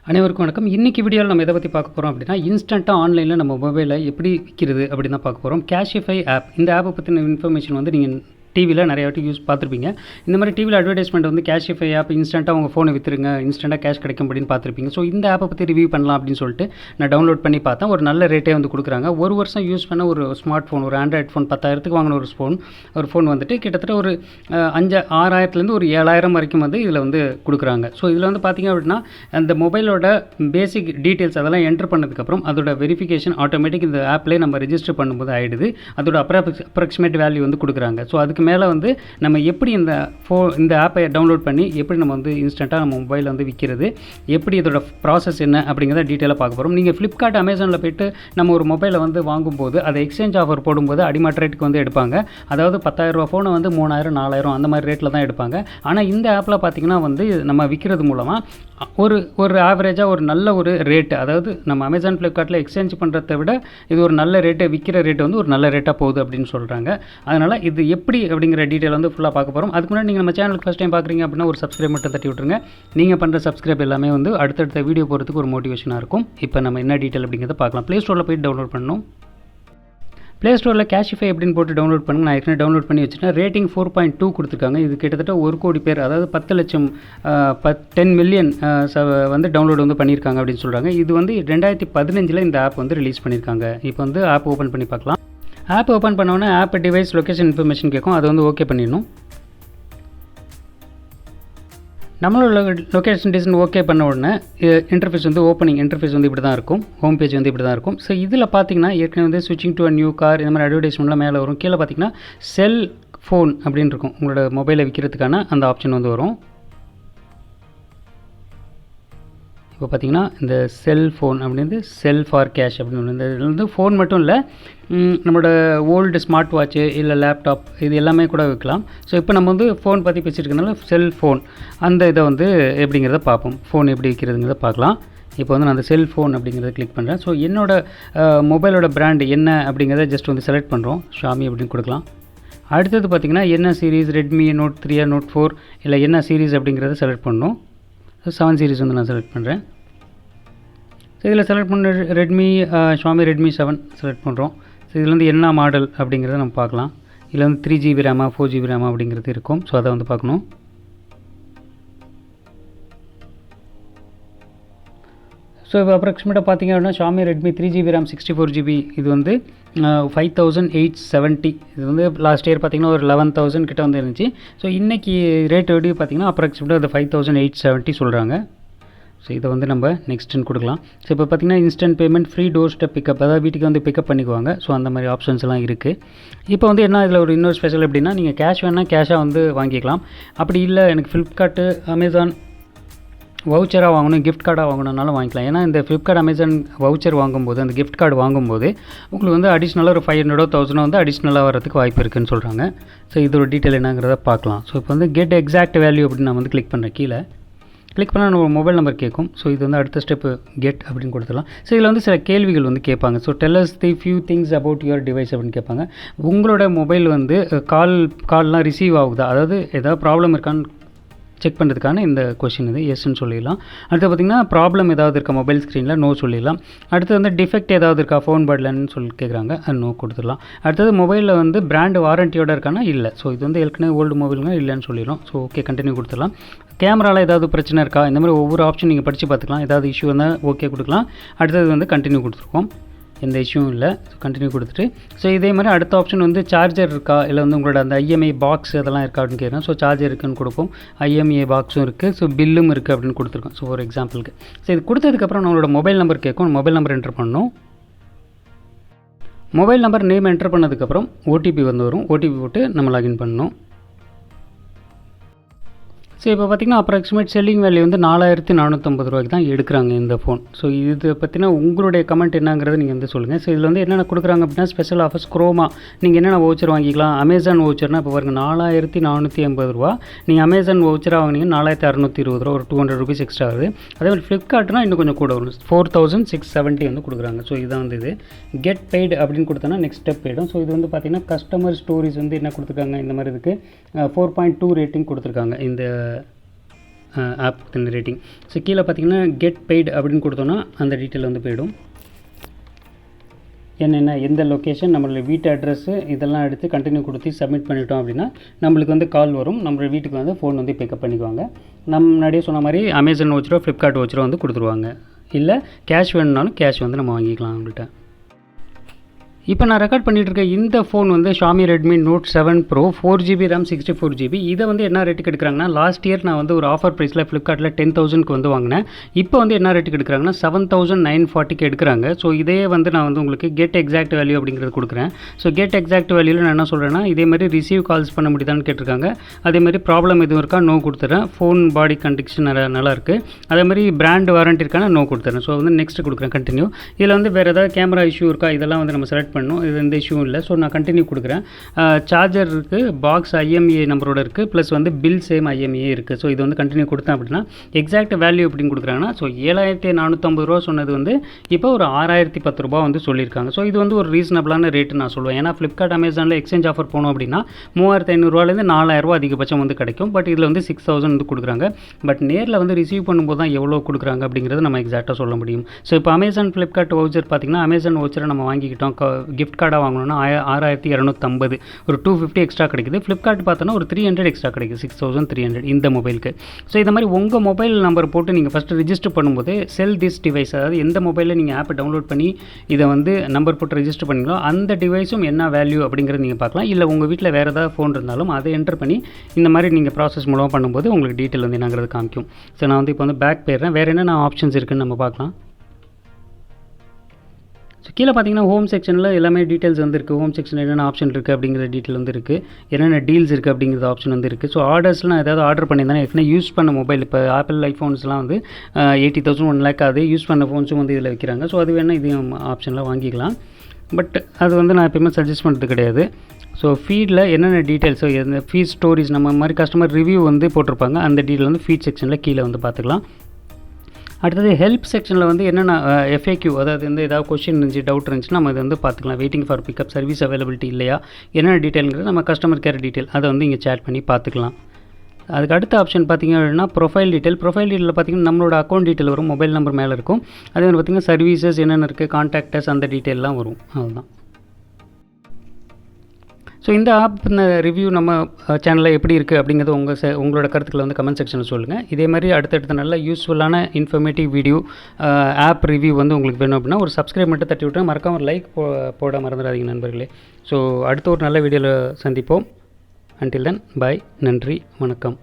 அனைவருக்கும் வணக்கம். இன்னைக்கு வீடியோவில் நம்ம எதை பற்றி பார்க்க போகிறோம் அப்படின்னா, இன்ஸ்டண்ட்டாக ஆன்லைனில் நம்ம மொபைலை எப்படி விற்கிறது அப்படின்னு தான் பார்க்க போகிறோம். கேஷிஃபை ஆப், இந்த ஆப்பை பற்றின இன்ஃபர்மேஷன் வந்து நீங்கள் டிவியில் நிறைய வாட்டி பார்த்துருப்பீங்க. இந்த மாதிரி டிவியில் அட்வர்டைஸ்மெண்ட் வந்து கேஷிஃபை ஆப் இன்ஸ்டண்ட்டாக உங்கள் ஃபோனை விற்றுருங்க, இன்ஸ்டண்ட்டாக கேஷ் கிடைக்கும் அப்படின்னு பார்த்துருப்பீங்க. ஸோ இந்த ஆப்பை பற்றி ரிவ்யூ பண்ணலாம் அப்படின்னு சொல்லிட்டு நான் டவுன்லோட் பண்ணி பார்த்தேன். ஒரு நல்ல ரேட்டே வந்து கொடுக்குறாங்க. ஒரு வருஷம் யூஸ் பண்ண ஒரு ஸ்மார்ட் ஃபோன், ஒரு ஆண்ட்ராய்ட் ஃபோன் 10,000க்கு வாங்கின ஒரு ஃபோன் வந்துட்டு கிட்டத்தட்ட ஒரு 6,000லேருந்து ஒரு 7,000 வரைக்கும் வந்து இதில் வந்து கொடுக்குறாங்க. ஸோ இதில் வந்து பார்த்திங்க அப்படின்னா அந்த மொபைலோட பேசிக் டீட்டெயில்ஸ் அதெல்லாம் என்ட்ரு பண்ணதுக்கப்புறம் அதோட வெரிஃபிகேஷன் ஆட்டோமேட்டிக் இந்த ஆப்லேயே நம்ம ரெஜிஸ்டர் பண்ணும்போது ஆகிடுது. அதோட அப்ராக்சிமேட் வேல்யூ வந்து கொடுக்குறாங்க. ஸோ அதுக்கு மேலே வந்து நம்ம எப்படி இந்த ஆப்பை டவுன்லோட் பண்ணி எப்படி நம்ம வந்து இன்ஸ்டண்ட்டாக நம்ம மொபைலில் வந்து விற்கிறது, எப்படி இதோட ப்ராசஸ் என்ன அப்படிங்கிறத டீட்டெயிலாக பார்க்க போகிறோம். நீங்கள் ஃப்ளிப்கார்ட், அமேசானில் போய்ட்டு நம்ம ஒரு மொபைலை வந்து வாங்கும்போது அதை எக்ஸ்சேஞ்ச் ஆஃபர் போடும்போது அடிமாட் ரேட்டுக்கு வந்து எடுப்பாங்க. அதாவது 10,000 ரூபா ஃபோனை வந்து 3,000, 4,000 அந்த மாதிரி ரேட்டில் தான் எடுப்பாங்க. ஆனால் இந்த ஆப்பில் பார்த்திங்கன்னா வந்து நம்ம விற்கிறது மூலமாக ஒரு ஆவரேஜாக ஒரு நல்ல ஒரு ரேட்டு, அதாவது நம்ம அமேசான், ஃப்ளிப்கார்ட்டில் எக்ஸ்சேஞ்ச் பண்ணுறதை விட இது ஒரு நல்ல ரேட்டு, விற்கிற ரேட்டு வந்து ஒரு நல்ல ரேட்டாக போகுது அப்படின்னு சொல்கிறாங்க. அதனால் இது எப்படி அப்படிங்கிற டீட்டெயில் வந்து ஃபுல்லாக பார்க்க போகிறோம். அதுக்கு முன்னாடி நீங்கள் நம்ம சேனலுக்கு ஃபஸ்ட் டைம் பார்க்குறீங்க அப்படின்னா ஒரு சப்ஸ்கிரைப் மட்டும் தட்டி விட்டுருங்க. நீங்கள் பண்ணுற சப்ஸ்கிரைப் எல்லாமே வந்து அடுத்தடுத்த வீடியோ போகிறதுக்கு ஒரு மோட்டிவேஷனாக இருக்கும். இப்போ நம்ம என்ன டீட்டெயில் அப்படிங்கிறத பார்க்கலாம். ப்ளே ஸ்டோரில் போய்ட்டு டவுன்லோட் பண்ணணும். ப்ளே ஸ்டோரில் கேஷிஃபை அப்படின்னு போட்டு டவுன்லோட் பண்ணுங்க. நான் ஏற்கனவே டவுன்லோட் பண்ணி வச்சுட்டேன். ரேட்டிங் 4.2 கொடுத்துருக்காங்க. இது கிட்டத்தட்ட 1 கோடி பேர், அதாவது 10 லட்சம் 10 மில்லியன் வந்து டவுன்லோட் வந்து பண்ணியிருக்காங்க அப்படின்னு சொல்கிறாங்க. இது வந்து 2015 இந்த ஆப் வந்து ரிலீஸ் பண்ணியிருக்காங்க. இப்போ வந்து ஆப் ஓப்பன் பண்ணி பார்க்கலாம். ஆப் ஓப்பன் பண்ணோன்னே ஆப் டிவைஸ் லொக்கேஷன் இன்ஃபர்மேஷன் கேட்கும். அதை வந்து ஓகே பண்ணிடணும். நம்மளோட லொக்கேஷன் டிசைன் ஓகே பண்ண உடனே இன்டர்ஃபேஸ் வந்து ஓப்பனிங் இன்டர்ஃபேஸ் வந்து இப்படி தான் இருக்கும். ஹோம் பேஜ் வந்து இப்படி தான் இருக்கும். ஸோ இதில் பார்த்தீங்கன்னா ஏற்கனவே வந்து ஸ்விட்சிங் டு அ நியூ கார் இந்த மாதிரி அட்வர்டைஸ்மெண்ட்லாம் மேலே வரும். கீழே பார்த்தீங்கன்னா செல் ஃபோன் அப்படின்னு இருக்கும். உங்களோட மொபைலை விற்கிறதுக்கான அந்த ஆப்ஷன் வந்து வரும். இப்போ பார்த்தீங்கன்னா இந்த செல் ஃபோன் அப்படின்றது செல் ஃபார் கேஷ் அப்படின்னு இந்த இதில் வந்து ஃபோன் மட்டும் இல்லை, நம்மளோட ஓல்டு ஸ்மார்ட் வாட்ச்சு இல்லை லேப்டாப் இது எல்லாமே கூட விற்கலாம். ஸோ இப்போ நம்ம வந்து ஃபோன் பற்றி பேசியிருக்கனால செல் ஃபோன் அந்த இதை வந்து எப்படிங்கிறத பார்ப்போம். ஃபோன் எப்படி விற்கிறதுங்கிறத பார்க்கலாம். இப்போ வந்து நான் அந்த செல் ஃபோன் அப்படிங்கிறத கிளிக் பண்ணுறேன். ஸோ என்னோடய மொபைலோட பிராண்டு என்ன அப்படிங்கிறத ஜஸ்ட் வந்து செலக்ட் பண்ணுறோம். ஷாமி அப்படின்னு கொடுக்கலாம். அடுத்தது பார்த்திங்கன்னா என்ன சீரீஸ், ரெட்மி நோட் 3 நோட் 4 இல்லை என்ன சீரீஸ் அப்படிங்கிறத செலக்ட் பண்ணணும். 7 சீரீஸ் வந்து நான் செலக்ட் பண்ணுறேன். ஸோ இதில் செலக்ட் பண்ண ரெட்மி ஷாமி ரெட்மி 7 செலக்ட் பண்ணுறோம். ஸோ இதில் வந்து என்ன மாடல் அப்படிங்கிறத நம்ம பார்க்கலாம். இதில் வந்து 3GB ரேமா 4GB ரேமா அப்படிங்கிறது இருக்கும். ஸோ அதை வந்து பார்க்கணும். ஸோ இப்போ அப்ராக்சிமேட்டாக பார்த்திங்க அப்படின்னா Xiaomi Redmi 3GB RAM 64GB இது வந்து 5,870. இது வந்து லாஸ்ட் இயர் பார்த்திங்கன்னா ஒரு 11,000 கிட்ட வந்து இருந்துச்சு. ஸோ இன்றைக்கி ரேட் எப்படி பார்த்திங்கன்னா அப்ராக்சிமேட்டாக அது 5,870 சொல்கிறாங்க. ஸோ இதை வந்து நம்ம நெக்ஸ்ட்டுன்னு கொடுக்கலாம். ஸோ இப்போ பார்த்திங்கன்னா instant payment, free doorstep pickup, அதாவது வீட்டுக்கு வந்து பிக்கப் பண்ணிக்குவாங்க. ஸோ அந்த மாதிரி ஆப்ஷன்ஸ் எல்லாம் இருக்குது. இப்போ வந்து என்ன இதில் ஒரு இன்னொரு ஸ்பெஷல் எப்படின்னா, நீங்கள் கேஷ் வேணால் கேஷாக வந்து வாங்கிக்கலாம். அப்படி இல்லை எனக்கு ஃப்ளிப்கார்ட்டு, அமேசான் வவுச்சராக வாங்கணும், கிஃப்ட் கார்டாக வாங்கணுன்னாலும் வாங்கிக்கலாம். ஏன்னா இந்த ஃப்ளிப்கார்ட், அமேசான் வவுச்சர் வாங்கும்போது, அந்த கிஃப்ட் கார்டு வாங்கும்போது உங்களுக்கு வந்து அடிஷ்னலாக ஒரு 500 1000 வந்து அடிஷ்னலாக வரதுக்கு வாய்ப்பு இருக்குதுன்னு சொல்கிறாங்க. ஸோ இதோட டீட்டெயில் என்னங்கிறத பார்க்கலாம். ஸோ இப்போ வந்து கெட் எக்ஸாக்ட் வேல்யூ அப்படின்னு நான் வந்து கிளிக் பண்ணுறேன். கீழே கிளிக் பண்ணால் நம்ம மொபைல் நம்பர் கேட்கும். ஸோ இது வந்து அடுத்த ஸ்டெப்பு கெட் அப்படின்னு கொடுத்துடலாம். ஸோ இதில் வந்து சில கேள்விகள் வந்து கேட்பாங்க. So tell as the few things about your device அப்படின்னு கேட்பாங்க. உங்களோட மொபைல் வந்து கால்லாம் ரிசீவ் ஆகுதா, அதாவது ஏதாவது ப்ராப்ளம் இருக்கான்னு செக் பண்ணுறதுக்கான இந்த கொஷின் இது எஸ்ன்னு சொல்லிடலாம். அடுத்து பார்த்திங்கன்னா ப்ராப்ளம் ஏதாவது இருக்கா மொபைல் ஸ்க்ரீனில், நோ சொல்லிடலாம். அடுத்து வந்து டிஃபெக்ட் ஏதாவது இருக்கா ஃபோன் பட்லன்னு சொல்லி கேட்குறாங்க, அது நோ கொடுத்துடலாம். அடுத்தது மொபைலில் வந்து பிராண்டு வாரண்டியோட இருக்கானா இல்லை. ஸோ இது வந்து ஏற்கனவே ஓல்டு மொபைலுங்க இல்லைன்னு சொல்லிடும். ஸோ ஓகே கண்டினியூ கொடுத்துடலாம். கேமராவில் ஏதாவது பிரச்சனை இருக்கா, இந்த மாதிரி ஒவ்வொரு ஆப்ஷன் நீங்கள் படித்து பார்த்துக்கலாம். ஏதாவது இஷ்யூ வந்தால் ஓகே கொடுக்கலாம். அடுத்தது வந்து கண்டினியூ கொடுத்துருக்கோம். எந்த இஷ்யூவும் இல்லை. ஸோ கண்டினியூ கொடுத்துட்டு ஸோ இதே மாதிரி அடுத்த ஆப்ஷன் வந்து சார்ஜர் இருக்கா, இல்லை வந்து உங்களோட அந்த IMEI பாக்ஸ் அதெல்லாம் இருக்கா அப்படின்னு கேட்குறேன். ஸோ சார்ஜர் இருக்குன்னு கொடுப்போம். IMEI பாக்ஸும் இருக்குது. ஸோ பில்லும் இருக்குது அப்படின்னு கொடுத்துருக்கோம். ஸோ ஒரு எக்ஸாம்பிளுக்கு. ஸோ இது கொடுத்ததுக்கப்புறம் நம்மளோட மொபைல் நம்பர் கேட்கும். மொபைல் நம்பர் என்டர் பண்ணணும். மொபைல் நம்பர் நேம் என்டர் பண்ணதுக்கப்புறம் OTP வந்து வரும். OTP போட்டு நம்ம லாகின் பண்ணணும். ஸோ இப்போ பார்த்திங்கன்னா அப்ராக்சிமேட் செல்லிங் வேல்யூ வந்து 4,450 ரூபாய்க்கு தான் எடுக்கிறாங்க இந்த ஃபோன். ஸோ இது பற்றினா உங்களுடைய கமெண்ட் என்னங்கிறத நீங்கள் வந்து சொல்லுங்கள். ஸோ இதில் வந்து என்னென்ன கொடுக்குறாங்க அப்படின்னா ஸ்பெஷல் ஆஃபர்ஸ், குரோமா நீங்கள் என்னென்ன வவுச்சர் வாங்கிக்கலாம். அமேசான் வவுச்சர்னால் இப்போ பாருங்கள் 4,480 ரூபா. நீங்கள் அமேசான் வவுச்சராக வாங்கினீங்கன்னா 4,620 ரூபா, ஒரு 200 ருபீஸ் எக்ஸ்ட்ரா ஆகுது. அதே மாதிரி ஃப்ளிப்கார்ட்னா இன்னும் கொஞ்சம் கூட வரும், 4,670 வந்து கொடுக்குறாங்க. ஸோ இதுதான் வந்து இது கெட் பெய்டு அப்படின்னு கொடுத்தோன்னா நெக்ஸ்ட் ஸ்டெப் போய்டும். ஸோ இது வந்து பார்த்திங்கன்னா கஸ்டமர் ஸ்டோரிஸ் வந்து என்ன கொடுத்துருக்காங்க, இந்த மாதிரி இதுக்கு 4.2 ரேட்டிங் கொடுத்துருக்காங்க இந்த ஆப் பற்றின ரேட்டிங். ஸோ கீழே பார்த்தீங்கன்னா கெட் பெய்டு அப்படின்னு கொடுத்தோன்னா அந்த டீட்டெயில் வந்து போய்டும். என்னென்ன எந்த லொக்கேஷன், நம்மளோட வீட்டு அட்ரஸ்ஸு இதெல்லாம் எடுத்து கண்டினியூ கொடுத்து சப்மிட் பண்ணிட்டோம் அப்படின்னா நம்மளுக்கு வந்து கால் வரும். நம்மளோட வீட்டுக்கு வந்து ஃபோன் வந்து பிக்கப் பண்ணிக்குவாங்க. நம்ம முன்னாடியே சொன்ன மாதிரி அமேசான் வவுச்சரோ ஃப்ளிப்கார்ட் வவுச்சரோ வந்து கொடுத்துருவாங்க. இல்லை கேஷ் வேணும்னாலும் கேஷ் வந்து நம்ம வாங்கிக்கலாம் அவங்கள்ட்ட. இப்போ நான் ரெக்கார்ட் பண்ணிகிட்டு இருக்க இந்த ஃபோன் வந்து Xiaomi Redmi Note 7 Pro 4GB RAM 64GB. இதை வந்து என்ன ரேட்டுக்கு எடுக்கிறாங்கன்னா, லாஸ்ட் இயர் நான் வந்து ஒரு ஆஃபர் ப்ரைஸில் ஃப்ளிப்கார்ட்டில் 10,000க்கு வந்து வாங்கினேன். இப்போ வந்து என்ன ரேட்டுக்கு எடுக்கிறாங்கன்னா 7,940க்கு எடுக்கிறாங்க. ஸோ இதே வந்து நான் வந்து உங்களுக்கு கெட் எக்ஸாக்ட் வேல்யூ அப்படிங்கிறது கொடுக்குறேன். ஸோ கெட் எக்ஸாக்ட் வேல்யூவில் நான் என்ன சொல்கிறேன்னா, இதேமாதிரி ரிசீவ் கால்ஸ் பண்ண முடியுதான்னு கேட்டிருக்காங்க. அதேமாதிரி ப்ராப்ளம் எதுவும் இருக்கா, நோ கொடுத்துறேன். ஃபோன் பாடி கண்டிஷன் நல்லா இருக்குது. அதேமாதிரி பிராண்ட் வாரண்ட்டி இருக்கான நோ கொடுத்துறேன். ஸோ வந்து நெக்ஸ்ட் கொடுக்குறேன் கண்டினியூ. இதில் வந்து வேறு ஏதாவது கேமரா இஷ்யூ இருக்கா இதெல்லாம் வந்து நம்ம செலக்ட் பண்ணணும். இது எந்த இஷ்யூவும் இல்லை. ஸோ நான் கண்டினியூ கொடுக்குறேன். சார்ஜர் இருக்குது, பாக்ஸ் IMEI நம்பரோட இருக்குது, ப்ளஸ் வந்து பில் சேம் IMEI இருக்குது. ஸோ இது வந்து கண்டினியூ கொடுத்தேன் அப்படின்னா எக்ஸாக்ட் வேல்யூ அப்படின்னு கொடுக்குறாங்கன்னா, ஸோ 7,450 ரூபா சொன்னது வந்து இப்போ ஒரு 6,010 ரூபா வந்து சொல்லியிருக்காங்க. ஸோ இது வந்து ஒரு ரீசனபிளான ரேட்டு நான் சொல்லுவேன். ஏன்னா ஃப்ளிப்கார்ட் அமேசானில் எக்ஸ்சேஞ்ச் ஆஃபர் போனோம் அப்படின்னா 3,500 ரூபாலேருந்து 4,000 ரூபா அதிகபட்சம் வந்து கிடைக்கும். பட் இதில் வந்து 6,000 வந்து கொடுக்குறாங்க. பட் நேரில் வந்து ரிசீவ் பண்ணும்போது தான் எவ்வளோ கொடுக்குறாங்க அப்படிங்கிறது நம்ம எக்ஸாக்டாக சொல்ல முடியும். ஸோ இப்போ அமேசான் ஃப்ளிப்கார்ட் வவுச்சர் பார்த்திங்கன்னா, அமேசான் வவுச்சரை நம்ம வாங்கிக்கிட்டோம், கிஃப்ட் கார்டாக வாங்கணும்னா 6,250 ஒரு 250 எக்ஸ்ட்ரா கிடைக்குது. ஃப்ளிப்கார்ட் பார்த்தோன்னா ஒரு 300 எக்ஸ்ட்ரா கிடைக்குது, 6,300 இந்த மொபைலுக்கு. ஸோ இந்த மாதிரி உங்கள் மொபைல் நம்பர் போட்டு நீங்கள் ஃபஸ்ட்டு ரிஜிஸ்டர் பண்ணும்போது செல் திஸ் டிவைஸ், அதாவது எந்த மொபைலில் நீங்கள் ஆப்பை டவுன்லோட் பண்ணி இதை வந்து நம்பர் போட்டு ரெஜிஸ்டர் பண்ணீங்களோ அந்த டிவைஸும் என்ன வேல்யூ அப்படிங்கிறது நீங்கள் பார்க்கலாம். இல்லை உங்கள் வீட்டில் வேறு ஏதாவது ஃபோன் இருந்தாலும் அதை என்டர் பண்ணி இந்த மாதிரி நீங்கள் ப்ராசஸ் மூலமாக பண்ணும்போது உங்களுக்கு டீட்டெயில் வந்து என்னங்கிறது காமிக்கும். ஸோ நான் வந்து இப்போ வந்து பேக் போயிடுறேன். வேறு என்னென்ன ஆப்ஷன்ஸ் இருக்குதுன்னு நம்ம பார்க்கலாம். ஸோ கீழே பார்த்தீங்கன்னா ஹோம் செக்ஷனில் எல்லாமே டீட்டெயில்ஸ் வந்து இருக்குது. ஹோம் செக்ஷனில் என்னென்ன ஆப்ஷன் இருக்குது அப்படிங்கிற டீட்டெயில் வந்து இருக்குது. என்னென்ன டீல்ஸ் இருக்குது அப்படிங்கிற ஆப்ஷன் வந்து இருக்குது. ஸோ ஆர்டர்ஸ்லாம் ஏதாவது ஆர்டர் பண்ணியிருந்தானே ஏற்கனவே யூஸ் பண்ண மொபைல், இப்போ ஆப்பிள் ஐஃபோன்ஸ்லாம் வந்து 80,000 1 lakh அது யூஸ் பண்ண ஃபோன்ஸும் வந்து இதில் வைக்கிறாங்க. ஸோ அது வேணால் இது ஆப்ஷனில் வாங்கிக்கலாம். பட் அது வந்து நான் எப்பயுமே சஜஸ்ட் பண்ணுறது கிடையாது. ஸோ ஃபீடில் என்னென்ன டீட்டெயில்ஸோ எந்த ஃபீட் ஸ்டோரிஸ் நம்ம மாதிரி கஸ்டமர் ரிவ்யூ வந்து போட்டிருப்பாங்க, அந்த டீட்டெயில் வந்து ஃபீட் செக்ஷனில் கீழே வந்து பார்த்துக்கலாம். அடுத்தது ஹெல்ப் செக்ஷனில் வந்து என்னென்ன FAQ, அதாவது வந்து ஏதாவது கொஸ்டின் இருந்துச்சு, டவுட் இருந்துச்சுன்னா நம்ம இதை வந்து பார்த்துக்கலாம். Waiting for pickup, service availability இல்லையா, என்னென்ன டீட்டெயிலுங்கிறது நம்ம கஸ்டமர் கேர் டீட்டெயில் அதை வந்து இங்கே சேட் பண்ணி பார்த்துக்கலாம். அதுக்கு அடுத்த ஆப்ஷன் பார்த்திங்க அப்படின்னா ப்ரொஃபைல் டீட்டெயில். ப்ரொஃபைல் டீட்டெயில் பார்த்திங்கன்னா நம்மளோட அக்கௌண்ட் டீட்டெயில் வரும், மொபைல் நம்பர் மேலே இருக்கும். அதே மாதிரி பார்த்திங்கன்னா சர்வீசஸ் என்னென்ன இருக்குது, கான்டாக்டர்ஸ் அந்த டீட்டெயிலெலாம் வரும். அதுதான். ஸோ இந்த ஆப் ரிவ்யூ நம்ம சேனலில் எப்படி இருக்குது அப்படிங்கிறது உங்களோட கருத்துக்களை வந்து கமெண்ட் செக்ஷனில் சொல்லுங்கள். இதே மாதிரி அடுத்தடுத்த நல்ல யூஸ்ஃபுல்லான இன்ஃபர்மேட்டிவ் வீடியோ ஆப் ரிவ்யூ வந்து உங்களுக்கு வேணும் அப்படின்னா ஒரு சப்ஸ்கிரைப் மட்டும் தட்டி விட்டு மறக்காம லைக் போட மறந்துடாதீங்க நண்பர்களே. ஸோ அடுத்த ஒரு நல்ல வீடியோவில் சந்திப்போம். அன்டில் தென் பாய், நன்றி, வணக்கம்.